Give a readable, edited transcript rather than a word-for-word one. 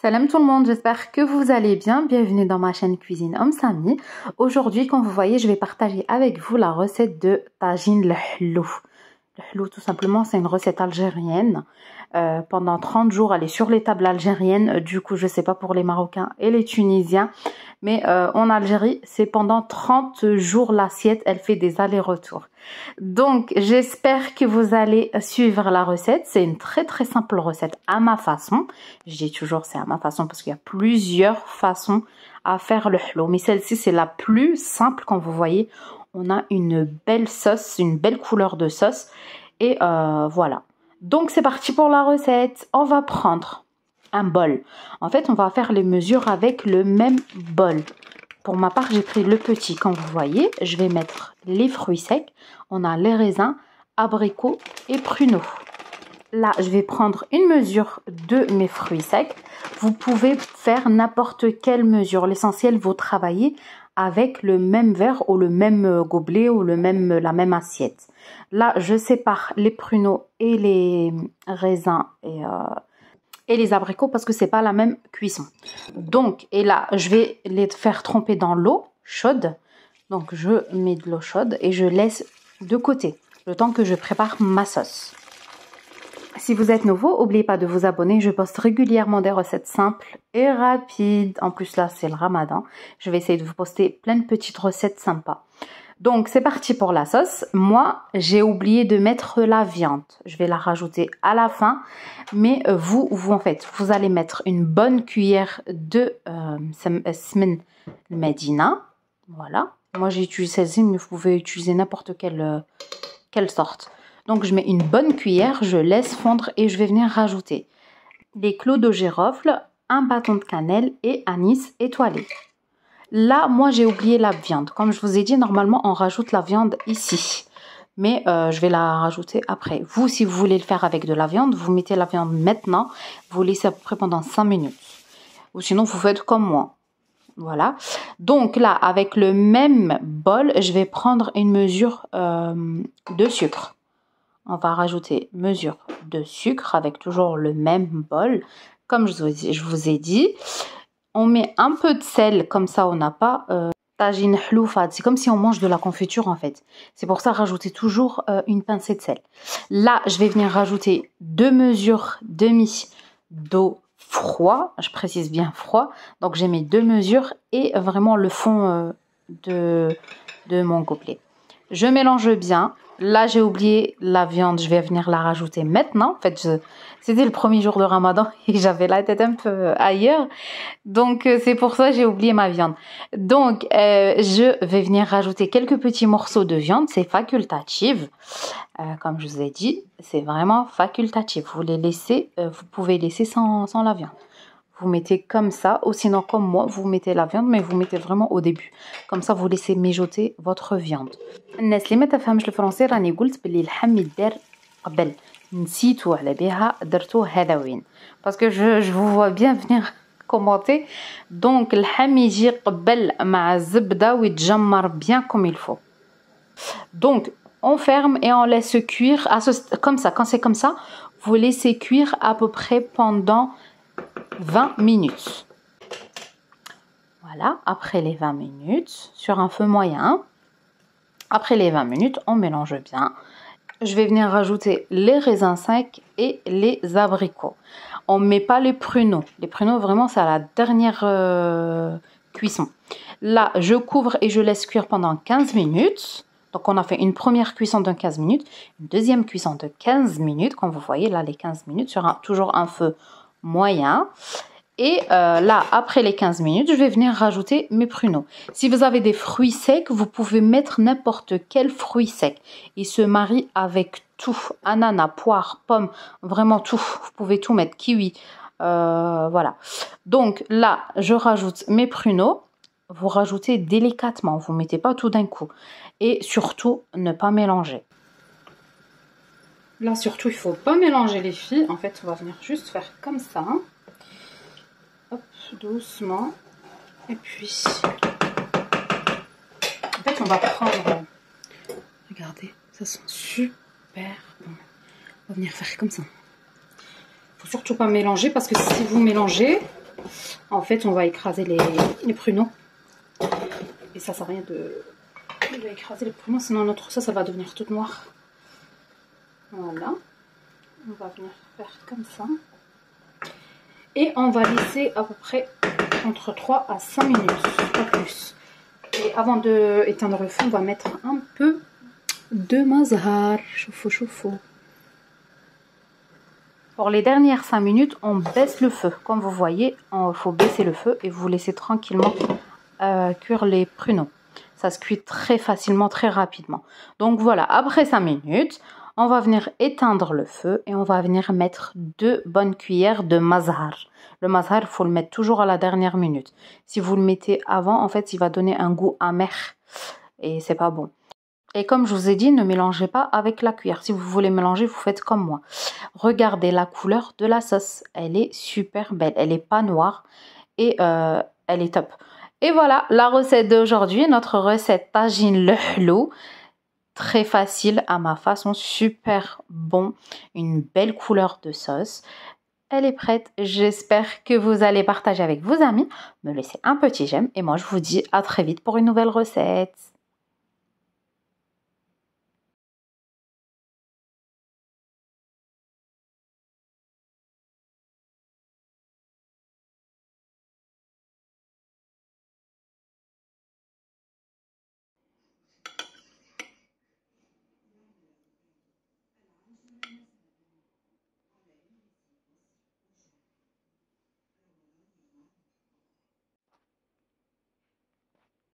Salam tout le monde, j'espère que vous allez bien. Bienvenue dans ma chaîne Cuisine Samy. Aujourd'hui, comme vous voyez, je vais partager avec vous la recette de tagine le hlou. Le hlou, tout simplement, c'est une recette algérienne. Pendant 30 jours, elle est sur les tables algériennes. Du coup, je sais pas pour les Marocains et les Tunisiens. Mais en Algérie, c'est pendant 30 jours l'assiette, elle fait des allers-retours. Donc, j'espère que vous allez suivre la recette. C'est une très très simple recette à ma façon. Je dis toujours c'est à ma façon parce qu'il y a plusieurs façons à faire le hlou. Mais celle-ci, c'est la plus simple. Quand vous voyez, on a une belle sauce, une belle couleur de sauce. Et voilà. Donc, c'est parti pour la recette. On va prendre un bol. En fait, on va faire les mesures avec le même bol. Pour ma part, j'ai pris le petit. Comme vous voyez, je vais mettre les fruits secs. On a les raisins, abricots et pruneaux. Là, je vais prendre une mesure de mes fruits secs. Vous pouvez faire n'importe quelle mesure. L'essentiel, vous travaillez avec le même verre ou le même gobelet ou la même assiette. Là, je sépare les pruneaux et les raisins et les abricots parce que c'est pas la même cuisson. Donc, et là, je vais les faire tremper dans l'eau chaude. Donc, je mets de l'eau chaude et je laisse de côté le temps que je prépare ma sauce. Si vous êtes nouveau, n'oubliez pas de vous abonner. Je poste régulièrement des recettes simples et rapides. En plus, là, c'est le ramadan. Je vais essayer de vous poster plein de petites recettes sympas. Donc, c'est parti pour la sauce. Moi, j'ai oublié de mettre la viande. Je vais la rajouter à la fin. Mais vous en fait, vous allez mettre une bonne cuillère de smen medina. Voilà. Moi, j'ai utilisé celle-ci, mais vous pouvez utiliser n'importe quelle sorte. Donc, je mets une bonne cuillère, je laisse fondre et je vais venir rajouter les clous de girofle, un bâton de cannelle et anis étoilé. Là, moi, j'ai oublié la viande. Comme je vous ai dit, normalement, on rajoute la viande ici. Mais je vais la rajouter après. Vous, si vous voulez le faire avec de la viande, vous mettez la viande maintenant. Vous laissez à peu près pendant 5 minutes. Ou sinon, vous faites comme moi. Voilà. Donc là, avec le même bol, je vais prendre une mesure de sucre. On va rajouter mesure de sucre avec toujours le même bol. Comme je vous ai dit, on met un peu de sel, comme ça on n'a pas tagine hlou fade. C'est comme si on mange de la confiture en fait. C'est pour ça rajouter toujours une pincée de sel. Là, je vais venir rajouter 2 mesures demi d'eau froid. Je précise bien froid. Donc j'ai mis 2 mesures et vraiment le fond de mon gobelet. Je mélange bien. Là, j'ai oublié la viande. Je vais venir la rajouter maintenant. En fait, c'était le premier jour de Ramadan et j'avais la tête un peu ailleurs. Donc, c'est pour ça que j'ai oublié ma viande. Donc, je vais venir rajouter quelques petits morceaux de viande. C'est facultatif. Comme je vous ai dit, c'est vraiment facultatif. Vous les laissez, vous pouvez laisser sans la viande. Vous mettez comme ça, ou sinon comme moi, vous mettez la viande, mais vous mettez vraiment au début. Comme ça, vous laissez mijoter votre viande. الناس اللي ما تفهمش الفرنسي راني قلت بلي اللحم يدار قبل نسيتو على بها درتوه هذا وين parce que je vous vois bien venir commenter. Donc اللحم يجي قبل مع الزبده ويتجمر bien comme il faut. Donc on ferme et on laisse cuire comme ça. Quand c'est comme ça, vous laissez cuire à peu près pendant 20 minutes. Voilà, après les 20 minutes, sur un feu moyen, après les 20 minutes, on mélange bien. Je vais venir rajouter les raisins secs et les abricots. On ne met pas les pruneaux. Les pruneaux, vraiment, c'est à la dernière cuisson. Là, je couvre et je laisse cuire pendant 15 minutes. Donc, on a fait une première cuisson de 15 minutes, une deuxième cuisson de 15 minutes. Comme vous voyez, là, les 15 minutes sur toujours un feu moyen. Et là, après les 15 minutes, je vais venir rajouter mes pruneaux. Si vous avez des fruits secs, vous pouvez mettre n'importe quel fruit sec. Il se marie avec tout. Ananas, poire, pomme, vraiment tout. Vous pouvez tout mettre. Kiwi, voilà. Donc là, je rajoute mes pruneaux. Vous rajoutez délicatement. Vous ne mettez pas tout d'un coup. Et surtout, ne pas mélanger. Là, surtout, il ne faut pas mélanger les filles. En fait, on va venir juste faire comme ça. Hop, doucement. Et puis, en fait, on va prendre... Regardez, ça sent super bon. On va venir faire comme ça. Il ne faut surtout pas mélanger parce que si vous mélangez, En fait, on va écraser les pruneaux. Et ça sert à rien de écraser les pruneaux, sinon notre sauce, ça va devenir toute noire. Voilà. On va venir faire comme ça. Et on va laisser à peu près entre 3 à 5 minutes, pas plus. Et avant d'éteindre le feu, on va mettre un peu de mazhar. Choufou. Pour les dernières 5 minutes, on baisse le feu. Comme vous voyez, il faut baisser le feu et vous laissez tranquillement cuire les pruneaux. Ça se cuit très facilement, très rapidement. Donc voilà, après 5 minutes, on va venir éteindre le feu et on va venir mettre 2 bonnes cuillères de mazhar. Le mazhar, il faut le mettre toujours à la dernière minute. Si vous le mettez avant, en fait, il va donner un goût amer et c'est pas bon. Et comme je vous ai dit, ne mélangez pas avec la cuillère. Si vous voulez mélanger, vous faites comme moi. Regardez la couleur de la sauce. Elle est super belle. Elle n'est pas noire et elle est top. Et voilà la recette d'aujourd'hui. Notre recette tagine le hlou. Très facile à ma façon. Super bon. Une belle couleur de sauce. Elle est prête. J'espère que vous allez partager avec vos amis. Me laisser un petit j'aime. Et moi, je vous dis à très vite pour une nouvelle recette.